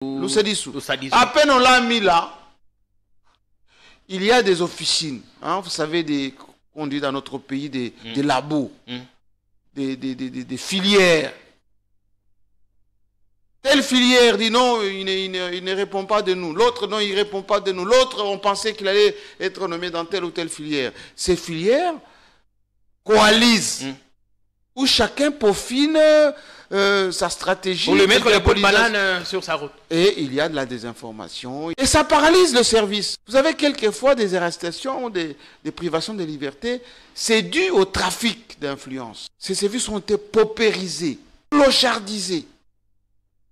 Lousadissou. À peine on l'a mis là, il y a des officines, hein, vous savez, on dit dans notre pays des labos, des filières. Telle filière dit non, il ne répond pas de nous. L'autre, non, il ne répond pas de nous. L'autre, on pensait qu'il allait être nommé dans telle ou telle filière. Ces filières coalisent, où chacun peaufine sa stratégie. Pour le mettre les bonnes bananes sur sa route. Et il y a de la désinformation. Et ça paralyse le service. Vous avez quelquefois des arrestations, des privations de liberté. C'est dû au trafic d'influence. Ces services ont été paupérisés, clochardisés.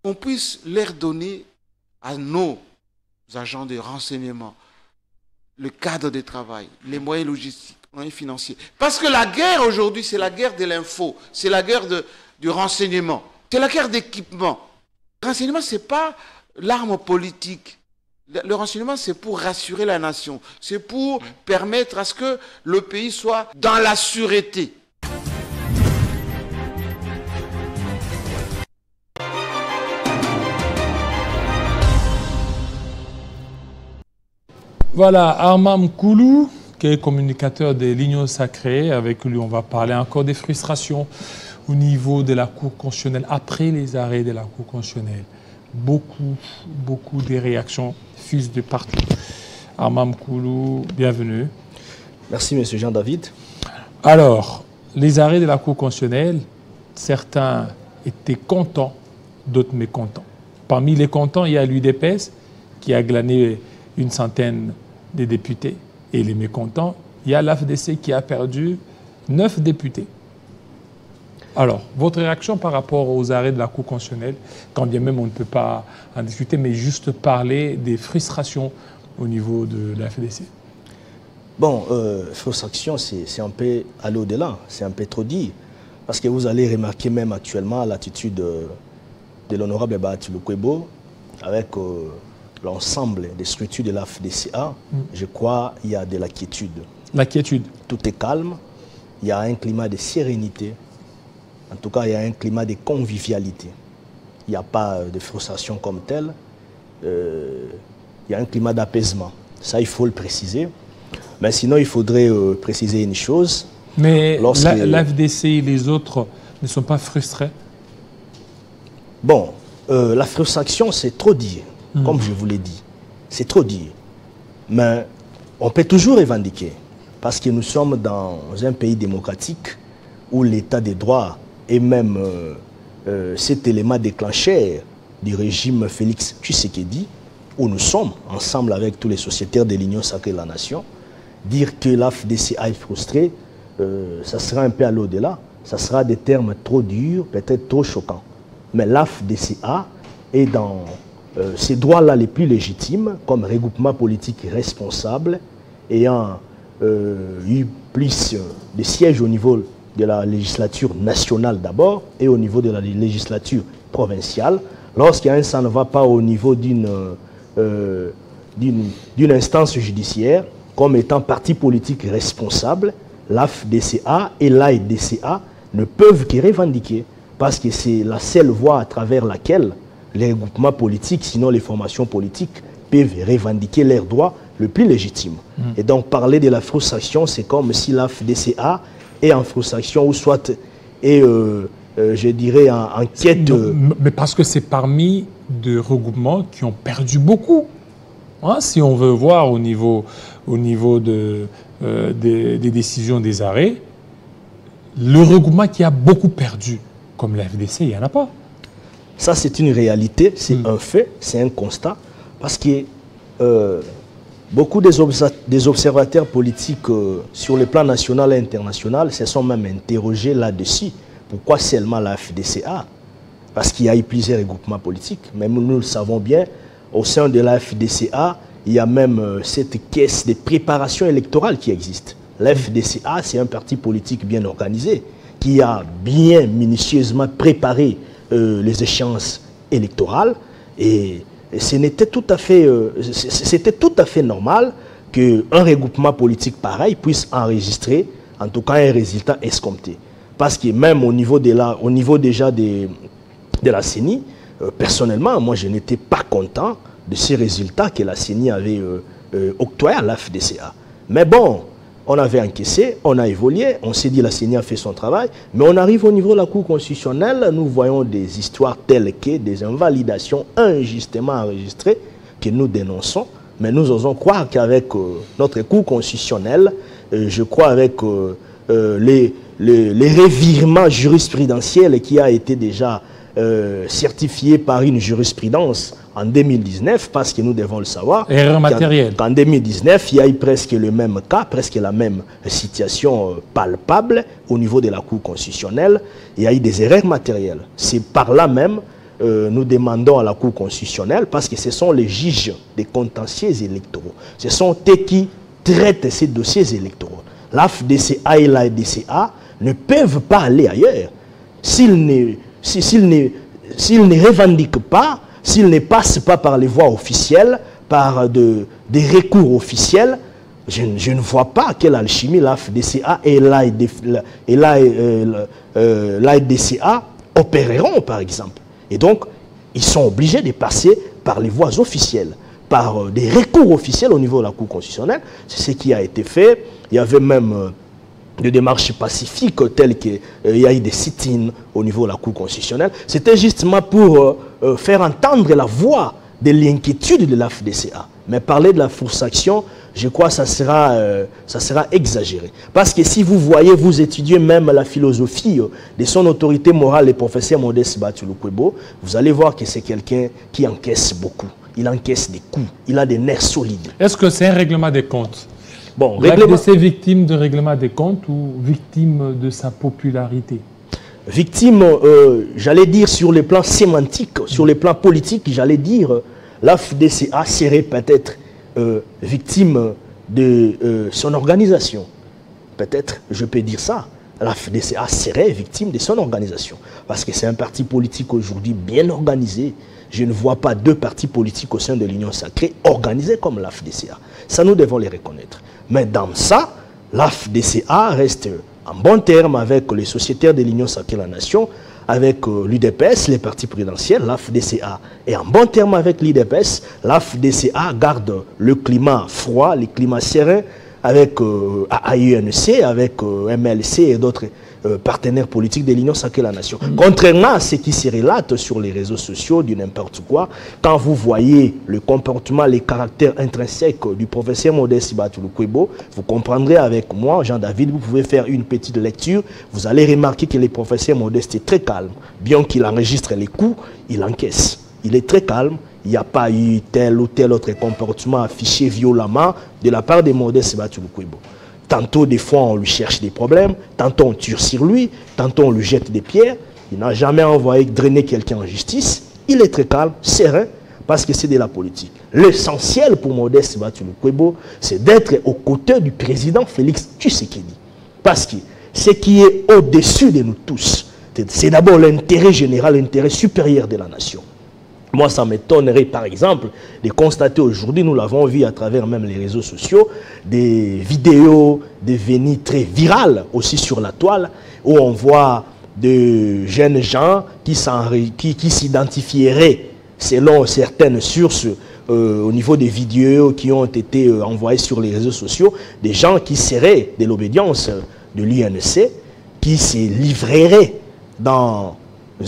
On puisse leur donner à nos agents de renseignement le cadre de travail, les moyens logistiques, les moyens financiers. Parce que la guerre aujourd'hui, c'est la guerre de l'info, c'est la guerre du renseignement, c'est la guerre d'équipement. Le renseignement, ce n'est pas l'arme politique. Le renseignement, c'est pour rassurer la nation, c'est pour permettre à ce que le pays soit dans la sûreté. Voilà, Armam Koulou, qui est communicateur de l'Union Sacrée. Avec lui, on va parler encore des frustrations au niveau de la Cour constitutionnelle, après les arrêts de la Cour constitutionnelle. Beaucoup de réactions fusent de partout. Armam Koulou, bienvenue. Merci, M. Jean-David. Alors, les arrêts de la Cour constitutionnelle, certains étaient contents, d'autres mécontents. Parmi les contents, il y a l'UDPS qui a glané une centaine de députés. Et les mécontents, il y a l'AFDC qui a perdu 9 députés. Alors, votre réaction par rapport aux arrêts de la Cour constitutionnelle, quand bien même on ne peut pas en discuter, mais juste parler des frustrations au niveau de l'AFDC. Bon, frustration, c'est un peu aller au-delà, c'est un peu trop dit. Parce que vous allez remarquer même actuellement l'attitude de l'honorable Bahati Lukwebo avec l'ensemble des structures de la FDCA, je crois qu'il y a de l'inquiétude. L'inquiétude. Tout est calme, il y a un climat de sérénité, en tout cas il y a un climat de convivialité. Il n'y a pas de frustration comme telle, il y a un climat d'apaisement. Ça, il faut le préciser. Mais sinon, il faudrait préciser une chose. Mais l'AFDC et les autres ne sont pas frustrés? Bon, la frustration, c'est trop dire. Comme je vous l'ai dit, c'est trop dire. Mais on peut toujours revendiquer, parce que nous sommes dans un pays démocratique où l'état des droits et même cet élément déclencheur du régime Félix Tshisekedi, où nous sommes ensemble avec tous les sociétaires de l'Union Sacrée de la Nation, dire que l'AFDCA est frustrée, ça sera un peu à l'au-delà, ça sera des termes trop durs, peut-être trop choquants. Mais l'AFDCA est dans ces droits-là les plus légitimes, comme regroupement politique responsable, ayant eu plus de sièges au niveau de la législature nationale d'abord et au niveau de la législature provinciale. Lorsqu'un ça ne va pas au niveau d'une instance judiciaire, comme étant parti politique responsable, l'AFDCA et l'AEDCA ne peuvent que revendiquer, parce que c'est la seule voie à travers laquelle les groupements politiques, sinon les formations politiques, peuvent revendiquer leurs droits le plus légitimes. Et donc parler de la frustration, c'est comme si la FDCA est en frustration ou soit est, je dirais, en quête... Mais parce que c'est parmi des regroupements qui ont perdu beaucoup. Hein, si on veut voir au niveau des décisions des arrêts, le regroupement qui a beaucoup perdu, comme la FDC, il n'y en a pas. Ça, c'est une réalité, c'est un fait, c'est un constat, parce que beaucoup des observateurs politiques sur le plan national et international se sont même interrogés là-dessus. Pourquoi seulement la FDCA? Parce qu'il y a eu plusieurs regroupements politiques, mais nous le savons bien, au sein de la FDCA, il y a même cette caisse de préparation électorale qui existe. La FDCA, c'est un parti politique bien organisé, qui a bien minutieusement préparé les échéances électorales, et c'était tout à fait normal qu'un regroupement politique pareil puisse enregistrer en tout cas un résultat escompté. Parce que même au niveau déjà de la CENI, personnellement, moi, je n'étais pas content de ces résultats que la CENI avait octroyés à la FDCA. Mais bon, on avait encaissé, on a évolué, on s'est dit la CENI a fait son travail, mais on arrive au niveau de la Cour constitutionnelle, nous voyons des histoires telles que des invalidations injustement enregistrées que nous dénonçons, mais nous osons croire qu'avec notre Cour constitutionnelle, je crois avec les revirements jurisprudentiels qui a été déjà certifié par une jurisprudence en 2019, parce que nous devons le savoir. Erreur matérielle. En 2019, il y a eu presque le même cas, presque la même situation palpable au niveau de la Cour constitutionnelle. Il y a eu des erreurs matérielles. C'est par là même, nous demandons à la Cour constitutionnelle, parce que ce sont les juges des contentieux électoraux. Ce sont eux qui traitent ces dossiers électoraux. L'AFDCA et l'ADCA ne peuvent pas aller ailleurs. S'ils ne revendiquent pas, s'ils ne passent pas par les voies officielles, par des recours officiels, je ne vois pas quelle alchimie l'AFDCA et l'ADCA opéreront, par exemple. Et donc, ils sont obligés de passer par les voies officielles, par des recours officiels au niveau de la Cour constitutionnelle. C'est ce qui a été fait. Il y avait même des démarches pacifiques telles qu'il y a eu des sit-ins au niveau de la Cour constitutionnelle. C'était justement pour faire entendre la voix de l'inquiétude de l'AFDCA. Mais parler de la frustration, je crois que ça sera exagéré. Parce que si vous voyez, vous étudiez même la philosophie de son autorité morale, le professeur Modeste Bathily Lukwebo, vous allez voir que c'est quelqu'un qui encaisse beaucoup. Il encaisse des coups, il a des nerfs solides. Est-ce que c'est un règlement des comptes? Bon, c'est victime de règlement des comptes ou victime de sa popularité? Victime, j'allais dire sur le plan sémantique, sur le plan politique, j'allais dire l'AFDCA serait peut-être victime de son organisation. Peut-être, je peux dire ça. L'AFDCA serait victime de son organisation. Parce que c'est un parti politique aujourd'hui bien organisé. Je ne vois pas deux partis politiques au sein de l'Union sacrée organisés comme l'AFDCA. Ça, nous devons les reconnaître. Mais dans ça, l'AFDCA reste en bon terme avec les sociétaires de l'Union sacrée de la nation, avec l'UDPS, les partis prudentiels. L'AFDCA est en bon terme avec l'UDPS. L'AFDCA garde le climat froid, le climat serein avec AUNC, avec MLC et d'autres partenaires politiques de l'Union sacrée de la nation. Contrairement à ce qui se relate sur les réseaux sociaux, du n'importe quoi, quand vous voyez le comportement, les caractères intrinsèques du professeur Modeste Bathily Lukwebo, vous comprendrez avec moi, Jean-David, vous pouvez faire une petite lecture, vous allez remarquer que le professeur Modeste est très calme. Bien qu'il enregistre les coups, il encaisse. Il est très calme. Il n'y a pas eu tel ou tel autre comportement affiché violemment de la part de Modeste Bathily Lukwebo. Tantôt, des fois, on lui cherche des problèmes, tantôt on tire sur lui, tantôt on lui jette des pierres. Il n'a jamais envoyé drainer quelqu'un en justice. Il est très calme, serein, parce que c'est de la politique. L'essentiel pour Modeste Bathily Lukwebo, c'est d'être aux côtés du président Félix Tshisekedi. Parce que ce qui est au-dessus de nous tous, c'est d'abord l'intérêt général, l'intérêt supérieur de la nation. Moi, ça m'étonnerait, par exemple, de constater aujourd'hui, nous l'avons vu à travers même les réseaux sociaux, des vidéos devenues très virales aussi sur la toile, où on voit de jeunes gens qui s'identifieraient, selon certaines sources, au niveau des vidéos qui ont été envoyées sur les réseaux sociaux, des gens qui seraient de l'obédience de l'UNC, qui se livreraient dans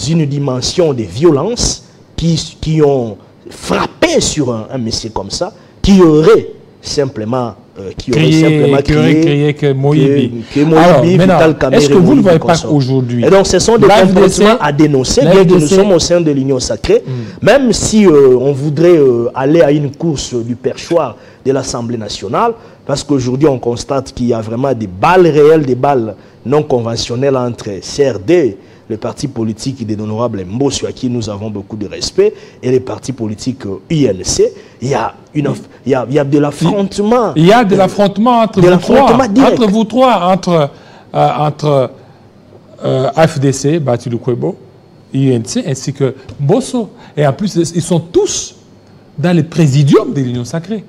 une dimension de violence, qui ont frappé sur un monsieur comme ça, qui aurait simplement crié que Moïbi. Alors, maintenant, est-ce que vous ne voyez pas aujourd'hui? Et donc, ce sont des comportements à dénoncer, bien que nous sommes au sein de l'Union sacrée, même si on voudrait aller à une course du perchoir de l'Assemblée nationale, parce qu'aujourd'hui, on constate qu'il y a vraiment des balles réelles, des balles non conventionnelles entre CRD, le parti politique de l'honorable Mbosso, à qui nous avons beaucoup de respect, et les partis politiques UNC, il y a de l'affrontement. Il y a de l'affrontement entre vous trois, entre AFDC, Bathily Lukwebo, UNC, ainsi que Mbosso. Et en plus, ils sont tous dans le présidium de l'Union sacrée.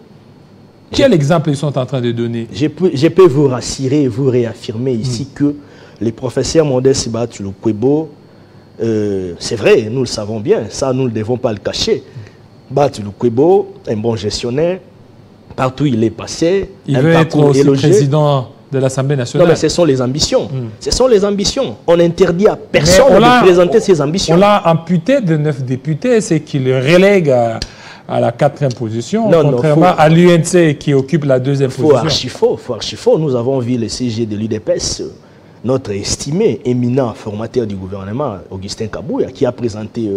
Quel exemple ils sont en train de donner? Je peux vous rassurer et vous réaffirmer ici que le professeur Modeste Bathily Lukwebo c'est vrai, nous le savons bien, ça nous ne devons pas le cacher. Batou Lukwebo, un bon gestionnaire, partout il est passé, il veut être aussi président de l'Assemblée nationale. Non, mais ce sont les ambitions. Ce sont les ambitions. On interdit à personne de présenter ses ambitions. On l'a amputé de 9 députés, c'est qu'il le relègue à la 4e position, contrairement à l'UNC qui occupe la 2e position. Faut archi-faux. Nous avons vu le CG de l'UDPS, notre estimé, éminent formateur du gouvernement, Augustin Kabouya, qui a présenté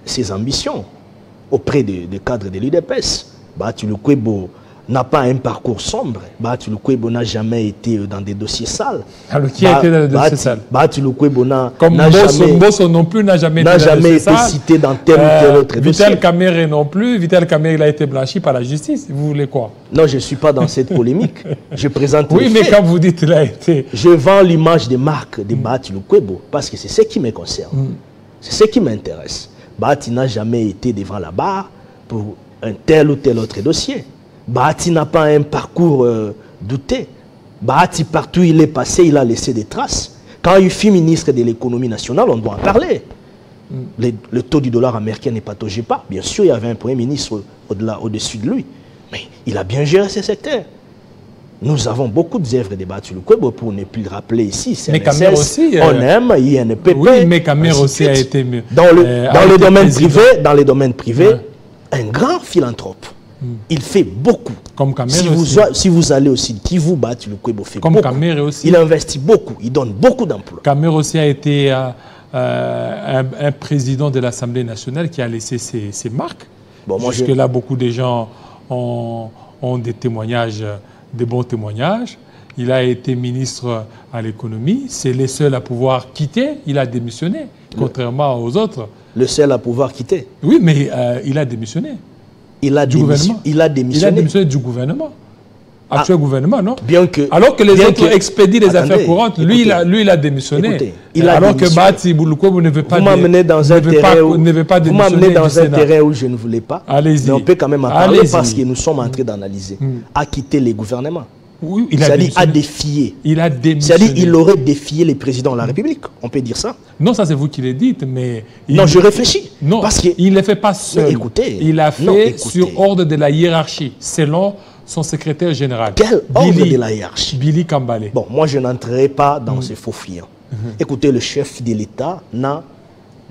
ses ambitions auprès des cadres de l'UDPS. Batou Lukwebo n'a pas un parcours sombre. Batou Lukwebo n'a jamais été dans des dossiers sales. Alors, qui a été dans des dossiers sales? Batou Lukwebo n'a Bosso non plus n'a jamais été cité dans tel ou tel autre dossier. Vital Kamerhe non plus. Vital Kamerhe, il a été blanchi par la justice. Vous voulez quoi? Non, je ne suis pas dans cette polémique. Je présente oui, mais quand vous dites qu'il a été... Je vends l'image des marques de Batou Lukwebo parce que c'est ce qui me concerne. C'est ce qui m'intéresse. Batou n'a jamais été devant la barre pour un tel ou tel autre dossier. Bahati n'a pas un parcours douté. Bahati, partout où il est passé, il a laissé des traces. Quand il fut ministre de l'économie nationale, on doit en parler. Le taux du dollar américain n'est pas touché pas. Bien sûr, il y avait un premier ministre au-dessus de lui. Mais il a bien géré ce secteur. Nous avons beaucoup d'œuvres de Batou Lukwebo pour ne plus le rappeler ici. Mais Kamerhe aussi. On aime, INPP. Oui, mais Kamerhe aussi a été mieux. Dans les domaines privés, un grand philanthrope. Il fait beaucoup. Comme Kamerhe aussi. Si vous allez aussi, qui vous bat, Lukwebo fait comme beaucoup. Kamerhe aussi. Il investit beaucoup, il donne beaucoup d'emplois. Kamerhe aussi a été un président de l'Assemblée nationale qui a laissé ses marques. Bon, jusque-là, beaucoup de gens ont des témoignages, des bons témoignages. Il a été ministre à l'économie. C'est le seul à pouvoir quitter. Il a démissionné, contrairement aux autres. Le seul à pouvoir quitter? Oui, mais il a démissionné. Il a démissionné du gouvernement. Actuel gouvernement, non? Bien que, alors que les autres expédient les affaires courantes, lui, il a démissionné. Écoutez, alors que Bati Lukwebo ne veut pas... Vous m'amenez dans un terrain où je ne voulais pas. Allez-y. Mais on peut quand même en parler parce que nous sommes en train d'analyser. A quitté les gouvernements. Oui, c'est-à-dire à défier. Il a démissionné. C'est-à-dire il aurait défié les présidents de la République. On peut dire ça. Non, ça c'est vous qui le dites, mais... Non, je réfléchis. Non, parce qu'il ne le fait pas seul. Écoutez, il l'a fait sur ordre de la hiérarchie, selon son secrétaire général. Quel ordre de la hiérarchie? Billy Kambale. Bon, moi je n'entrerai pas dans ces faux fuyants. Écoutez, le chef de l'État n'a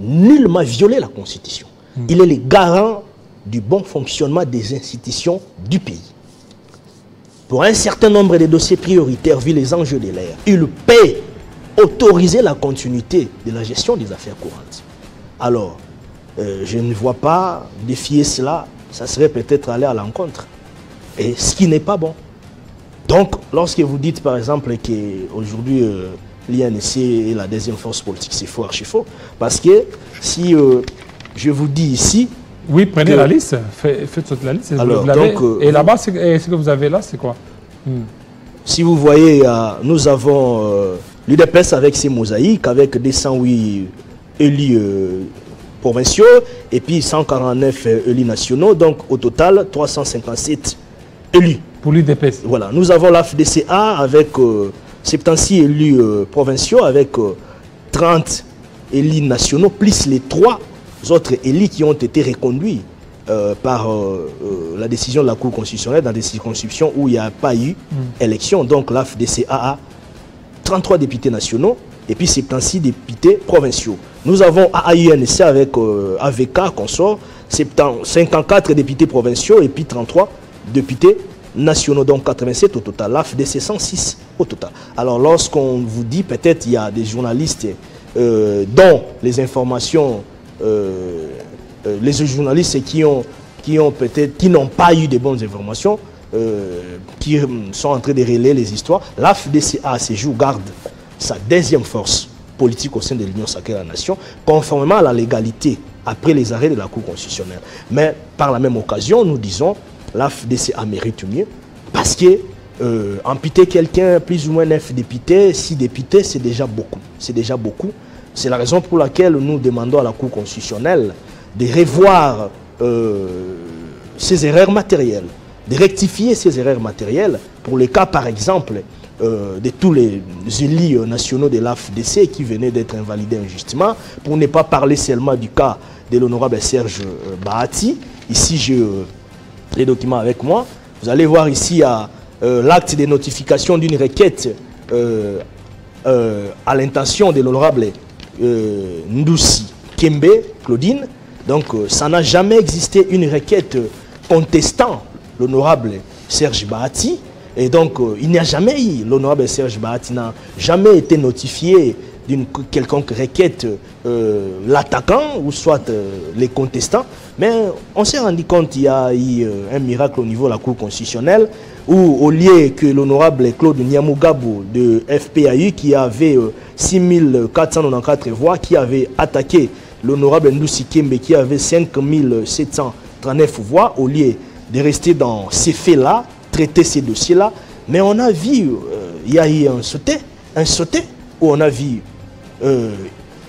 nullement violé la Constitution. Il est le garant du bon fonctionnement des institutions du pays. Pour un certain nombre de dossiers prioritaires, vu les enjeux de l'ère, il peut autoriser la continuité de la gestion des affaires courantes. Alors, je ne vois pas défier cela, ça serait peut-être aller à l'encontre. Et ce qui n'est pas bon. Donc, lorsque vous dites par exemple qu'aujourd'hui, l'INC est la deuxième force politique, c'est faux, archi faux. Parce que si je vous dis ici... Oui, prenez la liste, faites toute la liste. Alors, et là-bas, ce que vous avez là, c'est quoi? Si vous voyez, nous avons l'UDPS avec ses mosaïques, avec 208 élus provinciaux et puis 149 élus nationaux, donc au total 357 élus. Pour l'UDPS. Voilà, nous avons l'AFDCA avec 76 élus provinciaux, avec 30 élus nationaux, plus les 3 autres élus qui ont été reconduits par la décision de la Cour constitutionnelle dans des circonscriptions où il n'y a pas eu élection. Donc l'AFDCA a 33 députés nationaux et puis 76 députés provinciaux. Nous avons AAUNC avec AVK, consort, 54 députés provinciaux et puis 33 députés nationaux, donc 87 au total. L'AFDC 106 au total. Alors lorsqu'on vous dit peut-être il y a des journalistes dont les informations... les journalistes qui n'ont pas eu de bonnes informations, qui sont en train de relayer les histoires, l'AFDCA à ce jour garde sa deuxième force politique au sein de l'Union sacrée de la nation, conformément à la légalité après les arrêts de la Cour constitutionnelle. Mais par la même occasion, nous disons l'AFDCA mérite mieux, parce que amputer quelqu'un plus ou moins 9 députés, 6 députés, c'est déjà beaucoup. C'est déjà beaucoup. C'est la raison pour laquelle nous demandons à la Cour constitutionnelle de revoir ces erreurs matérielles. de rectifier ces erreurs matérielles pour le cas, par exemple, de tous les élus nationaux de l'AFDC qui venaient d'être invalidés injustement, pour ne pas parler seulement du cas de l'honorable Serge Bahati. Ici, j'ai les documents avec moi. Vous allez voir ici l'acte de notification d'une requête à l'intention de l'honorable Ndoussi Kembe, Claudine. Donc, ça n'a jamais existé une requête contestant l'honorable Serge Bahati. Et donc, il n'y a jamais eu, l'honorable Serge Bahati n'a jamais été notifié d'une quelconque requête l'attaquant ou soit les contestants. Mais on s'est rendu compte qu'il y a eu un miracle au niveau de la Cour constitutionnelle où au lieu que l'honorable Claude Niamugabo de FPAU qui avait 6494 voix, qui avait attaqué l'honorable Ndoussi Kembe qui avait 5739 voix, au lieu de rester dans ces faits-là, traiter ces dossiers-là, mais on a vu, il y a eu un sauté, où on a vu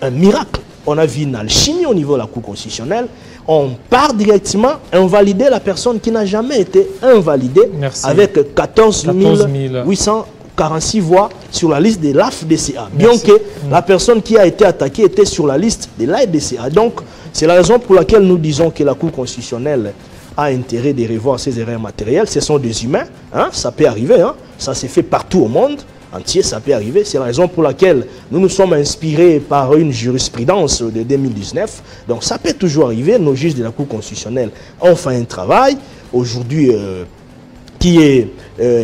un miracle, on a vu une alchimie au niveau de la Cour constitutionnelle. On part directement invalider la personne qui n'a jamais été invalidée. Merci. Avec 14 846 voix sur la liste de l'AFDCA. Bien que la personne qui a été attaquée était sur la liste de l'AFDCA. Donc, c'est la raison pour laquelle nous disons que la Cour constitutionnelle a intérêt de revoir ces erreurs matérielles. Ce sont des humains, hein, ça peut arriver, hein, ça s'est fait partout au monde entier, ça peut arriver. C'est la raison pour laquelle nous nous sommes inspirés par une jurisprudence de 2019. Donc ça peut toujours arriver. Nos juges de la Cour constitutionnelle ont fait un travail aujourd'hui qui est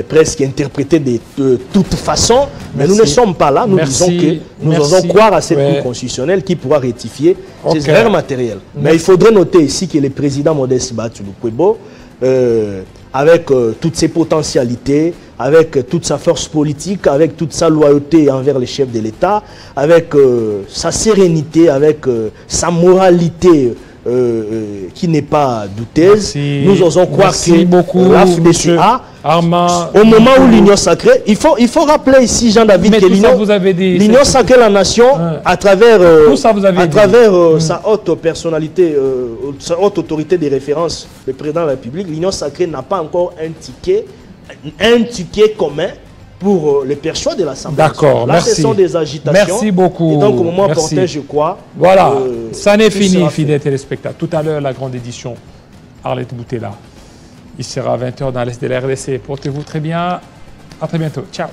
presque interprété de toute façon. Mais nous ne sommes pas là. Nous disons que nous osons croire à cette Cour constitutionnelle qui pourra rectifier ces erreurs matérielles. Mais il faudrait noter ici que le président Modeste Batou Lukwebo, avec toutes ses potentialités, avec toute sa force politique, avec toute sa loyauté envers les chefs de l'État, avec sa sérénité, avec sa moralité qui n'est pas douteuse. Nous osons croire que l'AFDCA, au moment où l'Union sacrée, il faut rappeler ici, Jean-David, que l'Union sacrée, la nation, à travers sa haute personnalité, sa haute autorité de référence, le président de la République, l'Union sacrée n'a pas encore un ticket commun pour les perchoirs de l'Assemblée. D'accord, merci. Là, ce sont des agitations. Merci beaucoup. Et donc, au moment opportun, je crois. Voilà, ça n'est fini, fidèles téléspectateurs. Tout à l'heure, la grande édition, Arlette Boutella. Il sera à 20 h dans l'Est de la RDC. Portez-vous très bien. À très bientôt. Ciao.